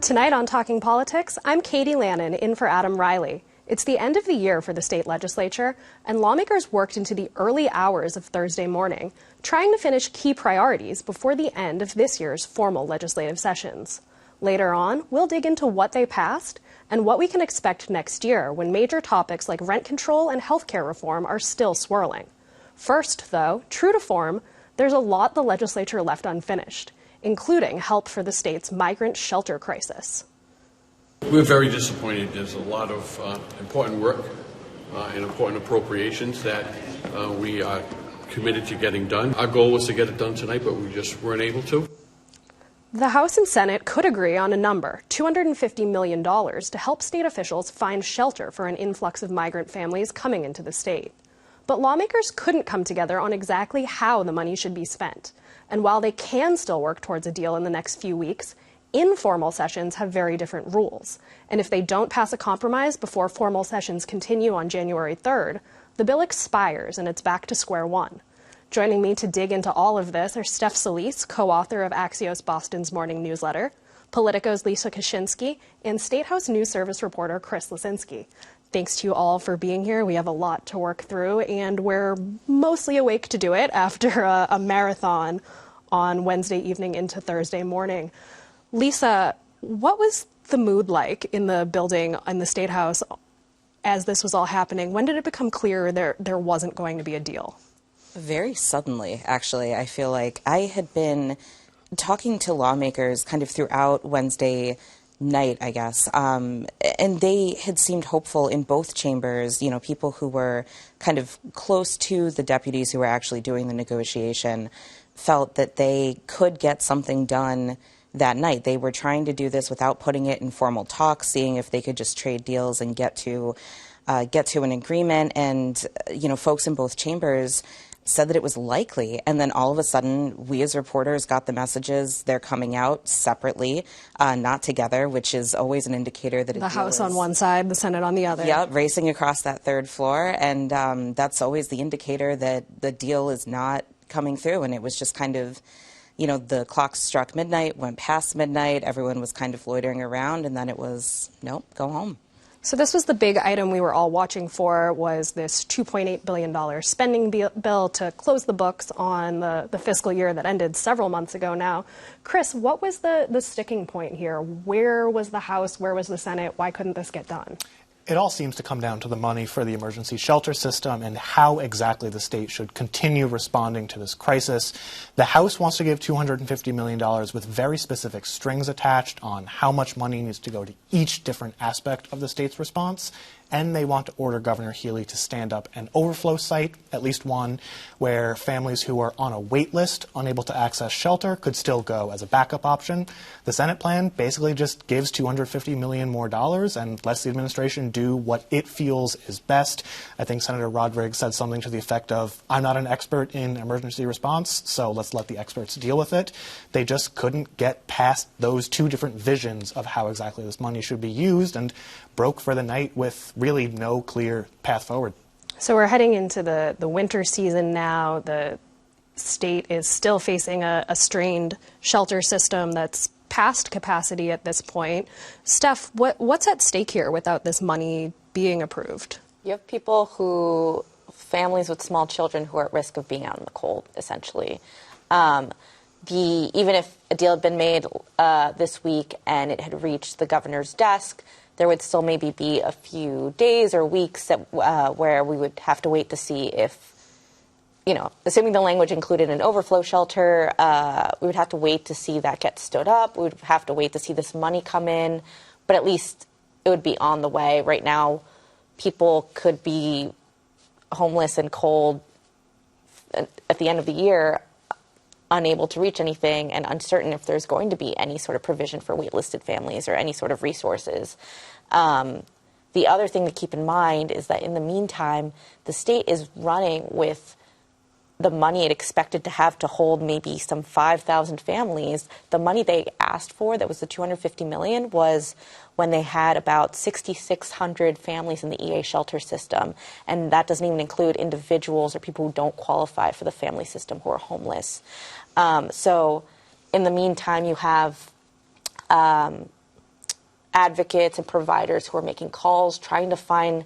Tonight on Talking Politics, I'm Katie Lannan, in for Adam Riley. It's the end of the year for the state legislature, and lawmakers worked into the early hours of Thursday morning, trying to finish key priorities before the end of this year's formal legislative sessions. Later on, we'll dig into what they passed and what we can expect next year when major topics like rent control and healthcare reform are still swirling. First, though, true to form, there's a lot the legislature left unfinished, including help for the state's migrant shelter crisis. We're very disappointed. There's a lot of important work and important appropriations that we are committed to getting done. Our goal was to get it done tonight, but we just weren't able to. The House and Senate could agree on a number, $250 million, to help state officials find shelter for an influx of migrant families coming into the state. But lawmakers couldn't come together on exactly how the money should be spent. And while they can still work towards a deal in the next few weeks, informal sessions have very different rules. And if they don't pass a compromise before formal sessions continue on January 3rd, the bill expires and it's back to square one. Joining me to dig into all of this are Steph Solis, co-author of Axios Boston's morning newsletter, Politico's Lisa Kashinsky, and State House News Service reporter Chris Liniski. Thanks to you all for being here. We have a lot to work through, and we're mostly awake to do it after a marathon on Wednesday evening into Thursday morning. Lisa, what was the mood like in the building in the State House as this was all happening? When did it become clear there wasn't going to be a deal? Very suddenly, actually. I feel like I had been talking to lawmakers kind of throughout Wednesday night, I guess, and they had seemed hopeful in both chambers, you know, people who were kind of close to the deputies who were actually doing the negotiation felt that they could get something done that night. They were trying to do this without putting it in formal talks, seeing if they could just trade deals and get to an agreement. And, you know, folks in both chambers said that it was likely, and then all of a sudden we as reporters got the messages they're coming out separately, not together, which is always an indicator that the House on one side, the Senate on the other. Yeah, racing across that third floor, and that's always the indicator that the deal is not coming through. And it was just kind of, you know, the clock struck midnight, went past midnight, everyone was kind of loitering around, and then it was, nope, go home. So this was the big item we were all watching for, was this $2.8 billion spending bill to close the books on the fiscal year that ended several months ago now. Chris, what was the sticking point here? Where was the House? Where was the Senate? Why couldn't this get done? It all seems to come down to the money for the emergency shelter system and how exactly the state should continue responding to this crisis. The House wants to give $250 million with very specific strings attached on how much money needs to go to each different aspect of the state's response. And they want to order Governor Healy to stand up an overflow site, at least one, where families who are on a wait list, unable to access shelter, could still go as a backup option. The Senate plan basically just gives $250 million more and lets the administration do what it feels is best. I think Senator Rodriguez said something to the effect of, I'm not an expert in emergency response, so let's let the experts deal with it. They just couldn't get past those two different visions of how exactly this money should be used, and broke for the night with really no clear path forward. So we're heading into the winter season now. The state is still facing a strained shelter system that's past capacity at this point. Steph, what's at stake here without this money being approved? You have families with small children who are at risk of being out in the cold, essentially. Even if a deal had been made this week and it had reached the governor's desk, there would still maybe be a few days or weeks that, where we would have to wait to see if, you know, assuming the language included an overflow shelter, we would have to wait to see that get stood up. We would have to wait to see this money come in, but at least it would be on the way. Right now, people could be homeless and cold at the end of the year, unable to reach anything and uncertain if there's going to be any sort of provision for waitlisted families or any sort of resources. The other thing to keep in mind is that in the meantime, the state is running with the money it expected to have to hold maybe some 5,000 families. The money they asked for, that was the $250 million, was when they had about 6,600 families in the EA shelter system. And that doesn't even include individuals or people who don't qualify for the family system who are homeless. So in the meantime, you have advocates and providers who are making calls, trying to find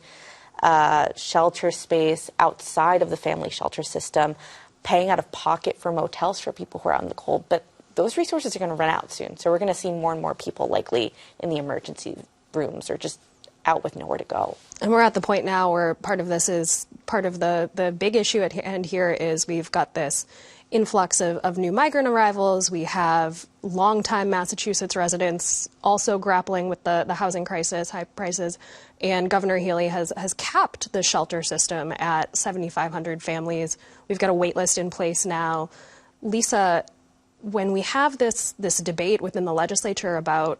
shelter space outside of the family shelter system, paying out of pocket for motels for people who are out in the cold. But those resources are going to run out soon. So we're going to see more and more people likely in the emergency rooms or just out with nowhere to go. And we're at the point now where part of the big issue at hand here is we've got this influx of new migrant arrivals. We have longtime Massachusetts residents also grappling with the housing crisis, high prices, and Governor Healy has capped the shelter system at 7,500 families. We've got a wait list in place now. Lisa, when we have this debate within the legislature about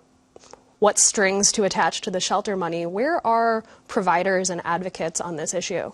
what strings to attach to the shelter money, where are providers and advocates on this issue?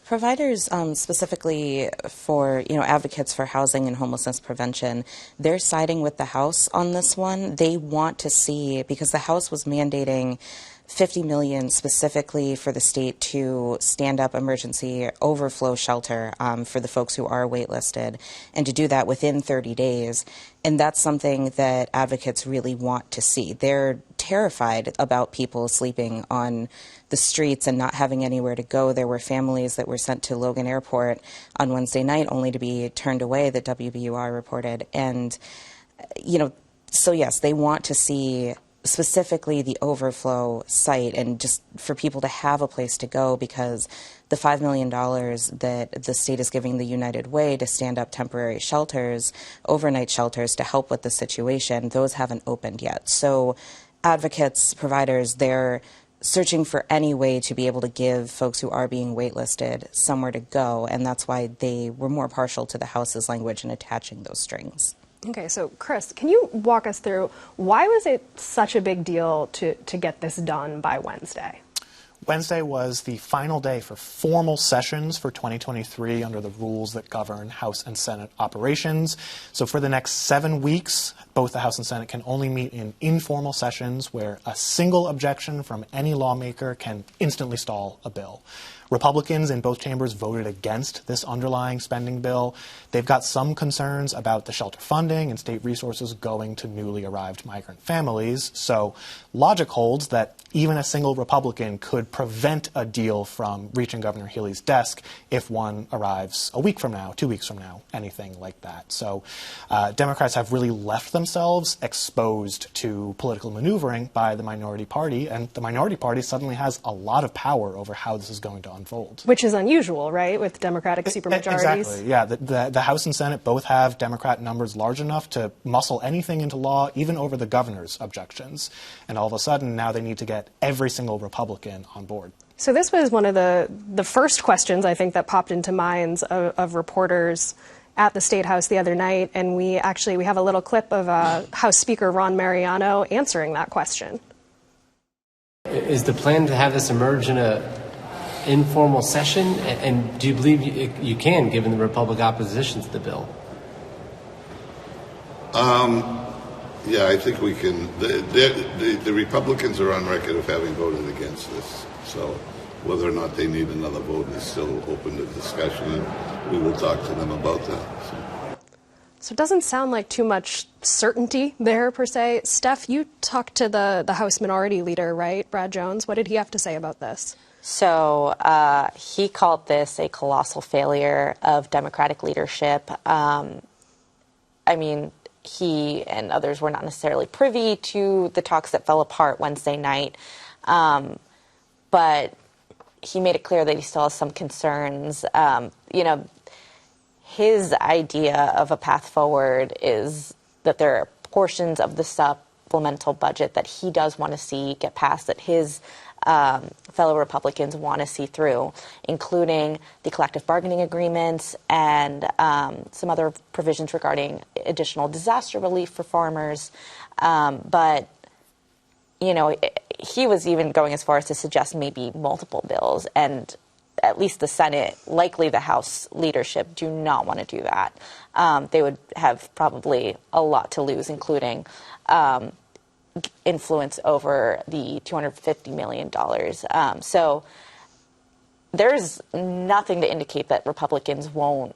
Providers, specifically for, advocates for housing and homelessness prevention, they're siding with the House on this one. They want to see, because the House was mandating $50 million specifically for the state to stand up emergency overflow shelter for the folks who are waitlisted, and to do that within 30 days. And that's something that advocates really want to see. They're terrified about people sleeping on the streets and not having anywhere to go. There were families that were sent to Logan Airport on Wednesday night only to be turned away, that WBUR reported. And, so yes, they want to see specifically the overflow site and just for people to have a place to go, because the $5 million that the state is giving the United Way to stand up temporary shelters, overnight shelters to help with the situation, those haven't opened yet. So advocates, providers, they're searching for any way to be able to give folks who are being waitlisted somewhere to go, and that's why they were more partial to the House's language in attaching those strings. Okay, so Chris, can you walk us through why was it such a big deal to get this done by Wednesday? Wednesday was the final day for formal sessions for 2023 under the rules that govern House and Senate operations. So for the next 7 weeks, both the House and Senate can only meet in informal sessions where a single objection from any lawmaker can instantly stall a bill. Republicans in both chambers voted against this underlying spending bill. They've got some concerns about the shelter funding and state resources going to newly arrived migrant families. So logic holds that even a single Republican could prevent a deal from reaching Governor Healy's desk if one arrives a week from now, 2 weeks from now, anything like that. So Democrats have really left themselves exposed to political maneuvering by the minority party, and the minority party suddenly has a lot of power over how this is going to unfold. Which is unusual, right, with Democratic supermajorities? Exactly, yeah. The House and Senate both have Democrat numbers large enough to muscle anything into law, even over the governor's objections. And all of a sudden, now they need to get every single Republican on board. So this was one of the first questions, I think, that popped into minds of reporters at the State House the other night. And we have a little clip of House Speaker Ron Mariano answering that question. Is the plan to have this emerge in a informal session, and do you believe you can, given the Republican opposition to the bill? Yeah, I think we can. The Republicans are on record of having voted against this, so whether or not they need another vote is still open to discussion, and we will talk to them about that. So it doesn't sound like too much certainty there, per se. Steph, you talked to the House Minority Leader, right, Brad Jones? What did he have to say about this? So he called this a colossal failure of Democratic leadership. He and others were not necessarily privy to the talks that fell apart Wednesday night. But he made it clear that he still has some concerns. His idea of a path forward is that there are portions of the supplemental budget that he does want to see get passed, that his fellow Republicans want to see through, including the collective bargaining agreements and some other provisions regarding additional disaster relief for farmers. But he was even going as far as to suggest maybe multiple bills, and at least the Senate, likely the House leadership, do not want to do that. They would have probably a lot to lose, including influence over the $250 million. So there's nothing to indicate that Republicans won't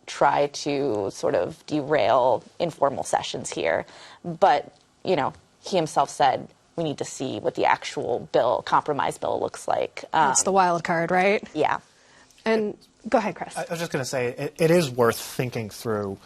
try to sort of derail informal sessions here. But, you know, he himself said we need to see what the actual compromise bill looks like. That's the wild card, right? Yeah. And go ahead, Chris. I was just going to say it is worth thinking through.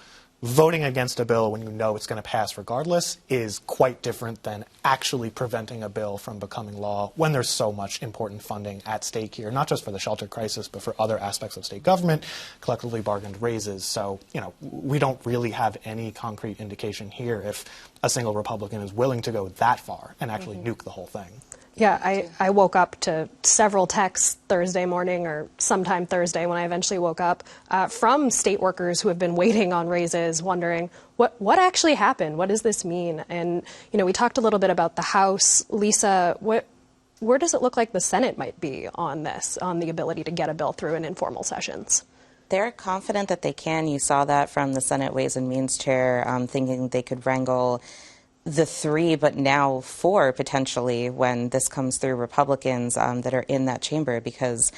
Voting against a bill when you know it's going to pass regardless is quite different than actually preventing a bill from becoming law when there's so much important funding at stake here, not just for the shelter crisis, but for other aspects of state government, collectively bargained raises. So, you know, we don't really have any concrete indication here if a single Republican is willing to go that far and actually nuke the whole thing. Yeah, I woke up to several texts Thursday morning or sometime Thursday when I eventually woke up from state workers who have been waiting on raises, wondering what actually happened? What does this mean? And, you know, we talked a little bit about the House. Lisa, where does it look like the Senate might be on this, on the ability to get a bill through in informal sessions? They're confident that they can. You saw that from the Senate Ways and Means chair, thinking they could wrangle the 3, but now 4 potentially when this comes through Republicans that are in that chamber, because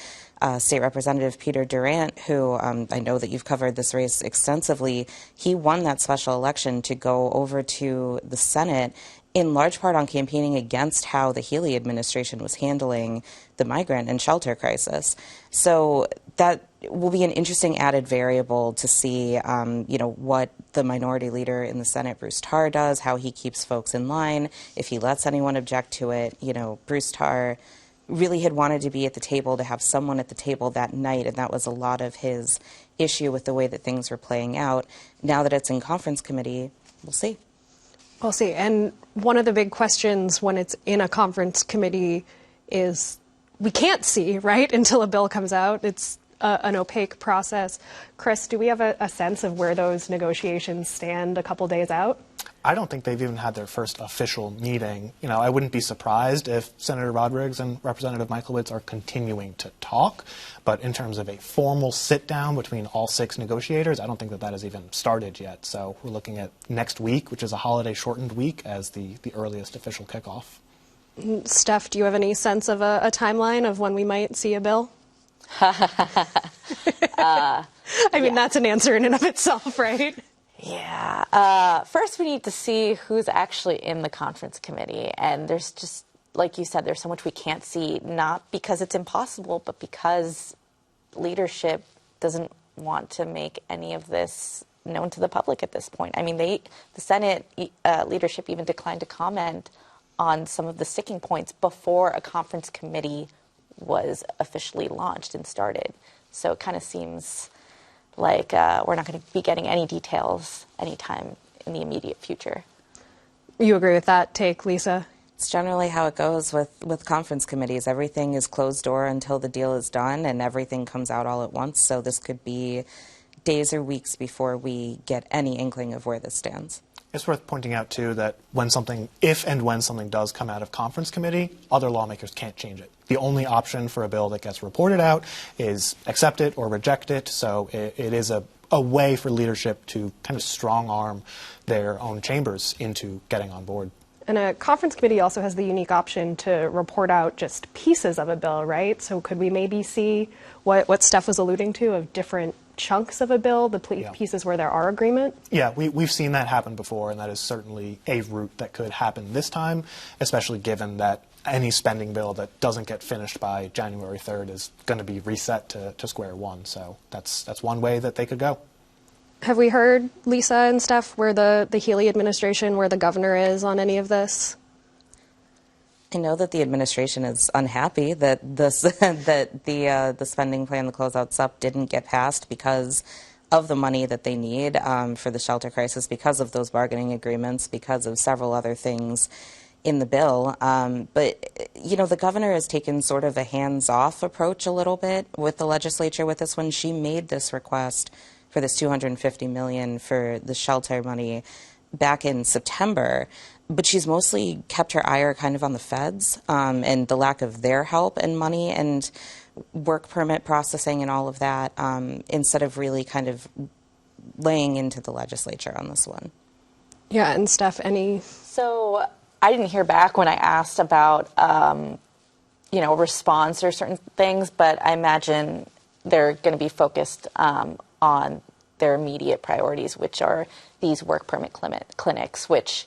State Representative Peter Durant, who I know that you've covered this race extensively, he won that special election to go over to the Senate in large part on campaigning against how the Healy administration was handling the migrant and shelter crisis. So that will be an interesting added variable to see, you know, what the minority leader in the Senate, Bruce Tarr, does, how he keeps folks in line, if he lets anyone object to it. You know, Bruce Tarr really had wanted to be at the table, to have someone at the table that night, and that was a lot of his issue with the way that things were playing out. Now that it's in conference committee, we'll see. We'll see. And one of the big questions when it's in a conference committee is we can't see, right, until a bill comes out. It's an opaque process. Chris, do we have a sense of where those negotiations stand a couple days out? I don't think they've even had their first official meeting. You know, I wouldn't be surprised if Senator Rodriguez and Representative Michaelowicz are continuing to talk. But in terms of a formal sit-down between all 6 negotiators, I don't think that has even started yet. So we're looking at next week, which is a holiday-shortened week, as the earliest official kickoff. Steph, do you have any sense of a timeline of when we might see a bill? I mean, that's an answer in and of itself, right? Yeah. First, we need to see who's actually in the conference committee. And there's just, like you said, there's so much we can't see, not because it's impossible, but because leadership doesn't want to make any of this known to the public at this point. I mean, the Senate leadership even declined to comment on some of the sticking points before a conference committee was officially launched and started. So it kind of seems like we're not going to be getting any details anytime in the immediate future. You agree with that take, Lisa? It's generally how it goes with conference committees. Everything is closed door until the deal is done, and everything comes out all at once. So this could be days or weeks before we get any inkling of where this stands. It's worth pointing out, too, that if and when something does come out of conference committee, other lawmakers can't change it. The only option for a bill that gets reported out is accept it or reject it. So it is a way for leadership to kind of strong-arm their own chambers into getting on board. And a conference committee also has the unique option to report out just pieces of a bill, right? So could we maybe see what Steph was alluding to of different chunks of a bill, the pieces where there are agreement? Yeah, we've seen that happen before, and that is certainly a route that could happen this time, especially given that any spending bill that doesn't get finished by January 3rd is going to be reset to square one. So that's one way that they could go. Have we heard, Lisa and Steph, where the Healy administration, where the governor is on any of this? I know that the administration is unhappy that the spending plan, the closeout SUP, didn't get passed because of the money that they need for the shelter crisis, because of those bargaining agreements, because of several other things in the bill. But, you know, the governor has taken sort of a hands-off approach a little bit with the legislature with this one. She made this request for this $250 million for the shelter money back in September, but she's mostly kept her ire kind of on the feds and the lack of their help and money and work permit processing and all of that, instead of really kind of laying into the legislature on this one. Yeah, and Steph, any? So I didn't hear back when I asked about, you know, response or certain things, but I imagine they're going to be focused on their immediate priorities, which are these work permit clinics, which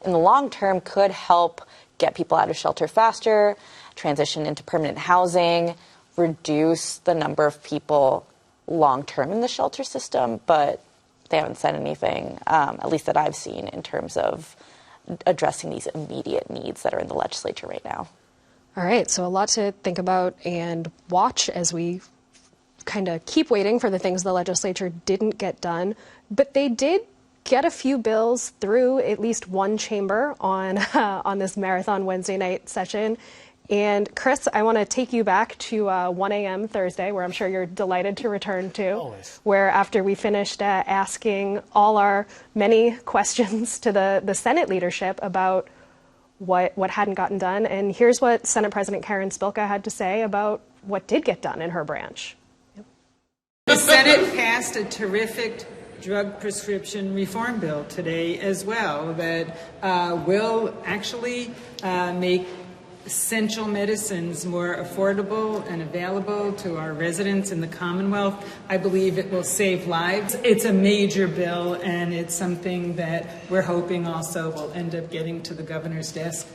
in the long term could help get people out of shelter faster, transition into permanent housing, reduce the number of people long term in the shelter system. But they haven't said anything, at least that I've seen, in terms of addressing these immediate needs that are in the legislature right now. All right, so a lot to think about and watch as we kind of keep waiting for the things the legislature didn't get done. But they did get a few bills through at least one chamber on on this marathon Wednesday night session. And Chris, I want to take you back to 1 a.m. Thursday, where I'm sure you're delighted to return to. Always. Where after we finished asking all our many questions to the Senate leadership about what hadn't gotten done. And here's what Senate President Karen Spilka had to say about what did get done in her branch. The Senate passed a terrific drug prescription reform bill today as well that will actually make essential medicines more affordable and available to our residents in the Commonwealth. I believe it will save lives. It's a major bill, and it's something that we're hoping also will end up getting to the governor's desk.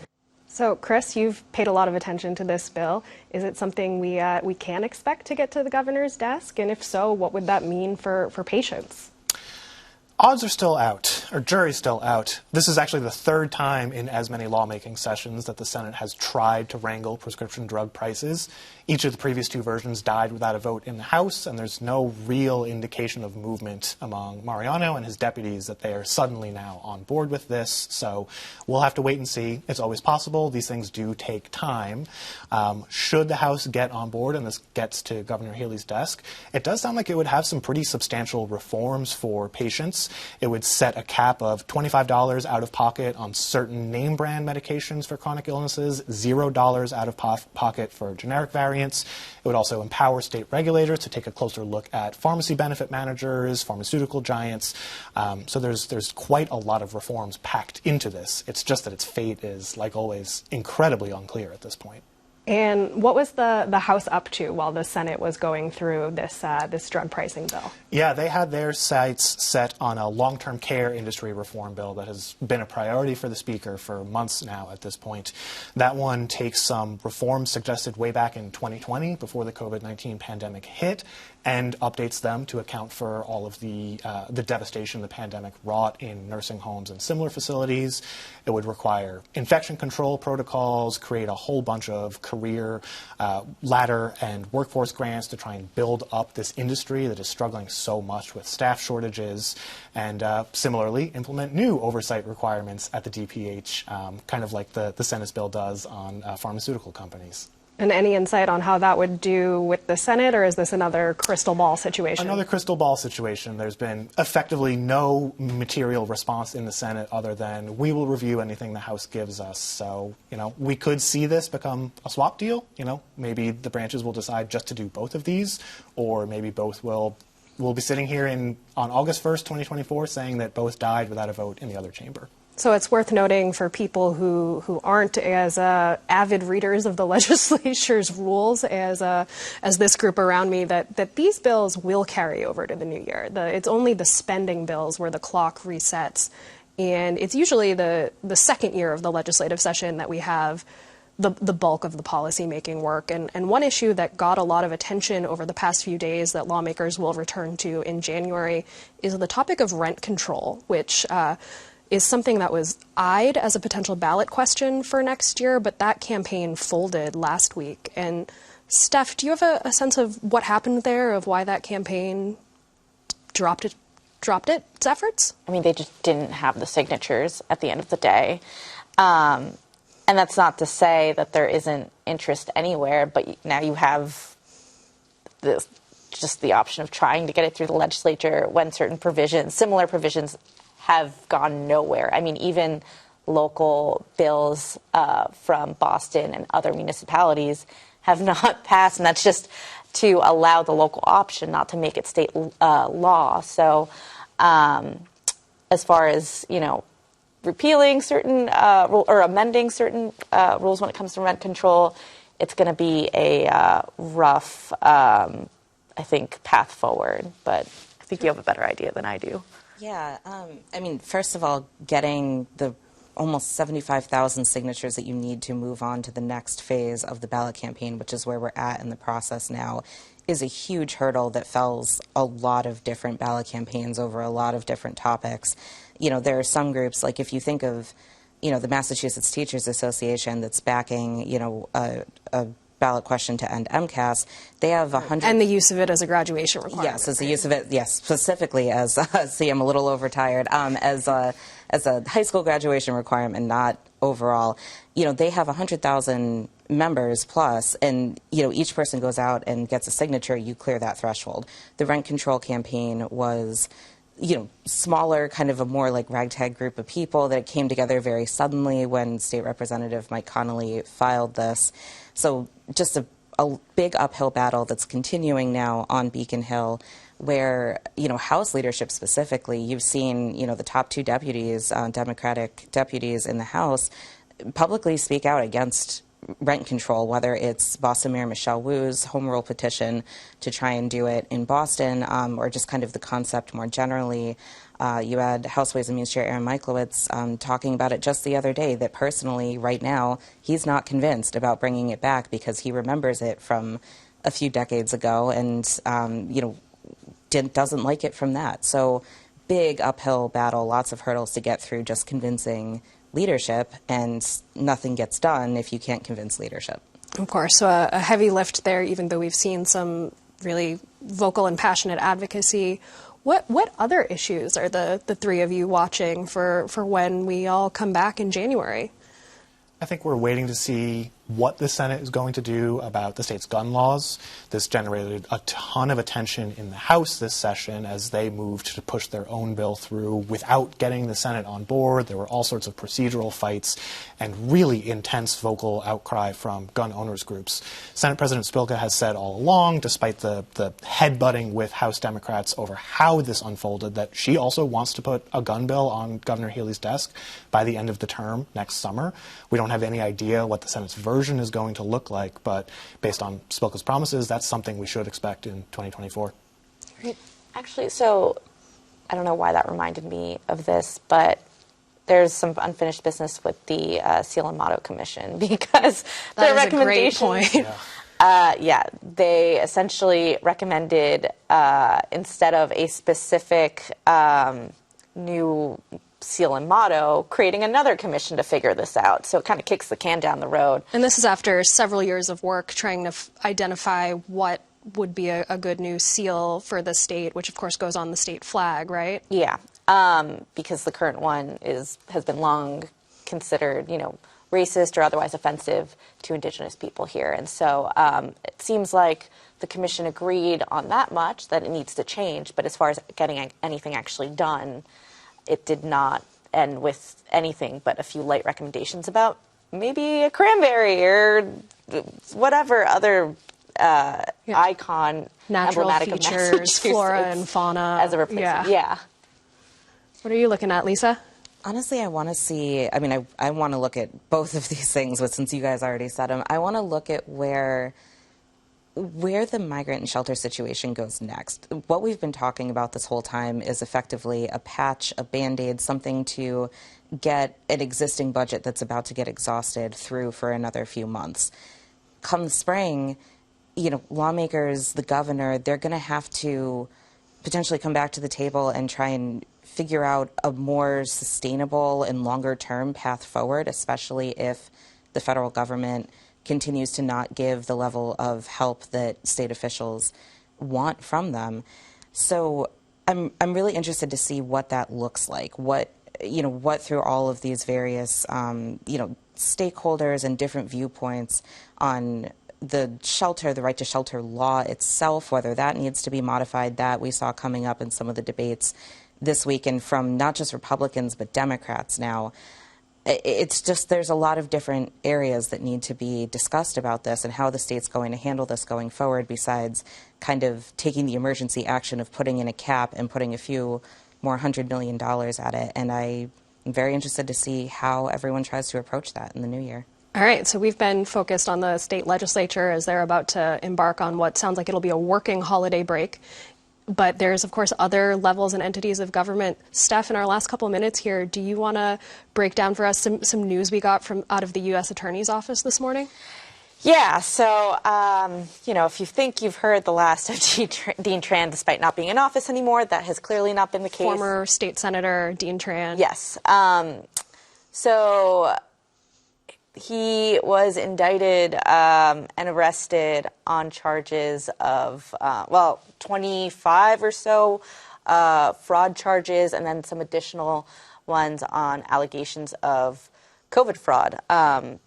So, Chris, you've paid a lot of attention to this bill. Is it something we can expect to get to the governor's desk? And if so, what would that mean for patients? Odds are still out, or jury's still out. This is actually the third time in as many lawmaking sessions that the Senate has tried to wrangle prescription drug prices. Each of the previous two versions died without a vote in the House, and there's no real indication of movement among Mariano and his deputies that they are suddenly now on board with this. So we'll have to wait and see. It's always possible. These things do take time. Should the House get on board and this gets to Governor Healey's desk, it does sound like it would have some pretty substantial reforms for patients. It would set a cap of $25 out of pocket on certain name brand medications for chronic illnesses, $0 out of pocket for generic variants. It would also empower state regulators to take a closer look at pharmacy benefit managers, pharmaceutical giants. So there's quite a lot of reforms packed into this. It's just that its fate is, like always, incredibly unclear at this point. And what was the House up to while the Senate was going through this drug pricing bill? Yeah, they had their sights set on a long-term care industry reform bill that has been a priority for the Speaker for months now at this point. That one takes some reforms suggested way back in 2020 before the COVID-19 pandemic hit and updates them to account for all of the devastation the pandemic wrought in nursing homes and similar facilities. It would require infection control protocols, create a whole bunch of career ladder and workforce grants to try and build up this industry that is struggling so much with staff shortages, and similarly implement new oversight requirements at the DPH, kind of like the Senate's bill does on pharmaceutical companies. And any insight on how that would do with the Senate, or is this another crystal ball situation? Another crystal ball situation. There's been effectively no material response in the Senate other than we will review anything the House gives us. So, we could see this become a swap deal. Maybe the branches will decide just to do both of these, or maybe both will. We'll be sitting here on August 1st, 2024, saying that both died without a vote in the other chamber. So it's worth noting for people who aren't as avid readers of the legislature's rules as this group around me that these bills will carry over to the new year. It's only the spending bills where the clock resets, and it's usually the second year of the legislative session that we have the bulk of the policy-making work. And one issue that got a lot of attention over the past few days that lawmakers will return to in January is the topic of rent control, which is something that was eyed as a potential ballot question for next year, but that campaign folded last week. And Steph, do you have a sense of what happened there, of why that campaign dropped its efforts? I mean, they just didn't have the signatures at the end of the day. And that's not to say that there isn't interest anywhere, but now you have just the option of trying to get it through the legislature when certain provisions, similar provisions, have gone nowhere. I mean, even local bills from Boston and other municipalities have not passed, and that's just to allow the local option, not to make it state law. So as far as, repealing certain or amending certain rules when it comes to rent control, it's going to be a rough, I think, path forward. But think you have a better idea than I do. Yeah, I mean, first of all, getting the almost 75,000 signatures that you need to move on to the next phase of the ballot campaign, which is where we're at in the process now, is a huge hurdle that fells a lot of different ballot campaigns over a lot of different topics. You know, there are some groups, like if you think of, you know, the Massachusetts Teachers Association that's backing, you know, a ballot question to end MCAS, they have 100... And the use of it as a graduation requirement. Yes, as the use of it, yes, specifically as, see, I'm a little overtired, as a high school graduation requirement, not overall. You know, they have 100,000 members plus, and, you know, each person goes out and gets a signature, you clear that threshold. The rent control campaign was, you know, smaller, kind of a more like ragtag group of people that came together very suddenly when State Representative Mike Connolly filed this. So just a big uphill battle that's continuing now on Beacon Hill, where, you know, House leadership specifically, you've seen, you know, the top two deputies, Democratic deputies in the House, publicly speak out against rent control, whether it's Boston Mayor Michelle Wu's home rule petition to try and do it in Boston, or just kind of the concept more generally. You had House Ways and Means Chair Aaron Miklowitz talking about it just the other day, that personally, right now, he's not convinced about bringing it back because he remembers it from a few decades ago and, you know, doesn't like it from that. So big uphill battle, lots of hurdles to get through just convincing leadership, and nothing gets done if you can't convince leadership. Of course, so a heavy lift there, even though we've seen some really vocal and passionate advocacy. What other issues are the three of you watching for when we all come back in January? I think we're waiting to see what the Senate is going to do about the state's gun laws. This generated a ton of attention in the House this session as they moved to push their own bill through without getting the Senate on board. There were all sorts of procedural fights and really intense vocal outcry from gun owners groups. Senate President Spilka has said all along, despite the headbutting with House Democrats over how this unfolded, that she also wants to put a gun bill on Governor Healey's desk by the end of the term next summer. We don't have any idea what the Senate's version is going to look like, but based on Spilka's promises, that's something we should expect in 2024. Great. Actually, so I don't know why that reminded me of this, but there's some unfinished business with the Seal and Motto Commission because their recommendations. Yeah, they essentially recommended instead of a specific new seal and motto, creating another commission to figure this out. So it kind of kicks the can down the road. And this is after several years of work trying to identify what would be a good new seal for the state, which of course goes on the state flag, right? Yeah, because the current one has been long considered, you know, racist or otherwise offensive to Indigenous people here. And so it seems like the commission agreed on that much, that it needs to change. But as far as getting anything actually done, it did not end with anything but a few light recommendations about maybe a cranberry or whatever other icon, natural emblematic features, flora and fauna as a replacement. Yeah. What are you looking at, Lisa? Honestly, I want to see, I mean, I want to look at both of these things, but since you guys already said them, I want to look at where the migrant and shelter situation goes next. What we've been talking about this whole time is effectively a patch, a Band-Aid, something to get an existing budget that's about to get exhausted through for another few months. Come the spring, you know, lawmakers, the governor, they're going to have to potentially come back to the table and try and figure out a more sustainable and longer-term path forward, especially if the federal government continues to not give the level of help that state officials want from them. So I'm really interested to see what that looks like. What through all of these various stakeholders and different viewpoints on the right to shelter law itself, whether that needs to be modified. That we saw coming up in some of the debates this week, and from not just Republicans but Democrats now. It's just there's a lot of different areas that need to be discussed about this and how the state's going to handle this going forward, besides kind of taking the emergency action of putting in a cap and putting a few more $100 million at it. And I'm very interested to see how everyone tries to approach that in the new year. All right, so we've been focused on the state legislature as they're about to embark on what sounds like it'll be a working holiday break. But there's, of course, other levels and entities of government. Steph, in our last couple of minutes here, do you want to break down for us some news we got from out of the U.S. Attorney's Office this morning? Yeah, so, if you think you've heard the last of Dean Tran, despite not being in office anymore, that has clearly not been the case. Former state senator Dean Tran. Yes. So he was indicted and arrested on charges of, 25 or so fraud charges, and then some additional ones on allegations of COVID fraud.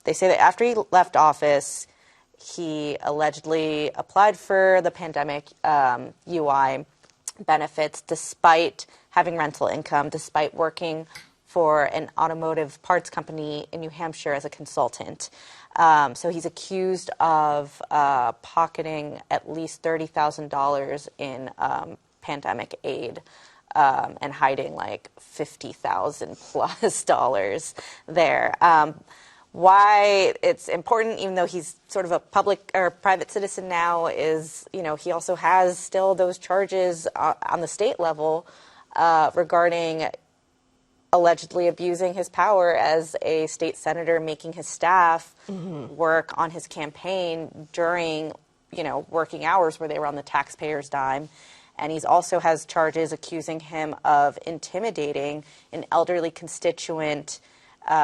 They say that after he left office, he allegedly applied for the pandemic UI benefits despite having rental income, despite working for an automotive parts company in New Hampshire as a consultant. So he's accused of pocketing at least $30,000 in pandemic aid. And hiding like $50,000 plus there. Why it's important, even though he's sort of a public or private citizen now, is, he also has still those charges on the state level regarding allegedly abusing his power as a state senator, making his staff work on his campaign during, working hours where they were on the taxpayer's dime. And he also has charges accusing him of intimidating an elderly constituent,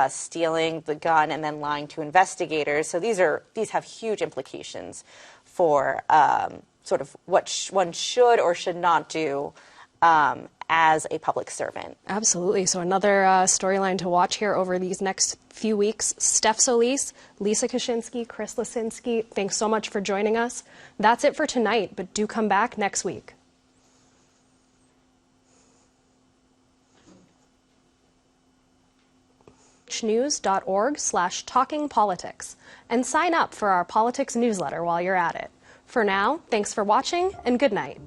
stealing the gun, and then lying to investigators. So these have huge implications for sort of what one should or should not do as a public servant. Absolutely. So another storyline to watch here over these next few weeks. Steph Solis, Lisa Kashinsky, Chris Liniski, thanks so much for joining us. That's it for tonight, but do come back next week. news.org/talkingpolitics and sign up for our politics newsletter while you're at it. For now, thanks for watching and good night.